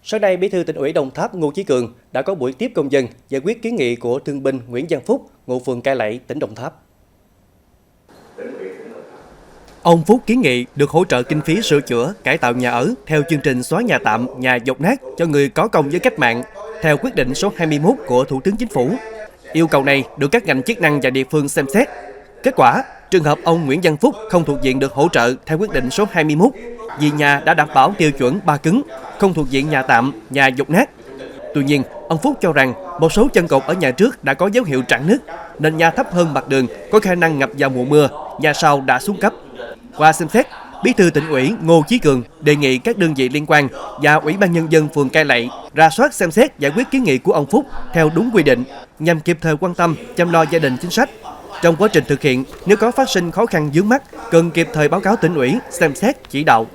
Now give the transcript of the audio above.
Sáng nay, Bí thư Tỉnh ủy Đồng Tháp Ngô Chí Cường đã có buổi tiếp công dân giải quyết kiến nghị của thương binh Nguyễn Văn Phúc, ngụ phường Cai Lậy, tỉnh Đồng Tháp. Ông Phúc kiến nghị được hỗ trợ kinh phí sửa chữa, cải tạo nhà ở theo chương trình xóa nhà tạm, nhà dột nát cho người có công với cách mạng theo quyết định số 21 của Thủ tướng Chính phủ. Yêu cầu này được các ngành chức năng và địa phương xem xét. Kết quả, trường hợp ông Nguyễn Văn Phúc không thuộc diện được hỗ trợ theo quyết định số 21 vì nhà đã đảm bảo tiêu chuẩn 3 cứng, không thuộc diện nhà tạm, nhà dột nát. Tuy nhiên, ông Phúc cho rằng một số chân cột ở nhà trước đã có dấu hiệu rạn nứt, nên nhà thấp hơn mặt đường, có khả năng ngập vào mùa mưa, nhà sau đã xuống cấp. Qua xem xét, Bí thư Tỉnh ủy Ngô Chí Cường đề nghị các đơn vị liên quan và Ủy ban Nhân dân phường Cai Lậy rà soát xem xét giải quyết kiến nghị của ông Phúc theo đúng quy định nhằm kịp thời quan tâm chăm lo gia đình chính sách. Trong quá trình thực hiện, nếu có phát sinh khó khăn vướng mắc, cần kịp thời báo cáo Tỉnh ủy xem xét chỉ đạo.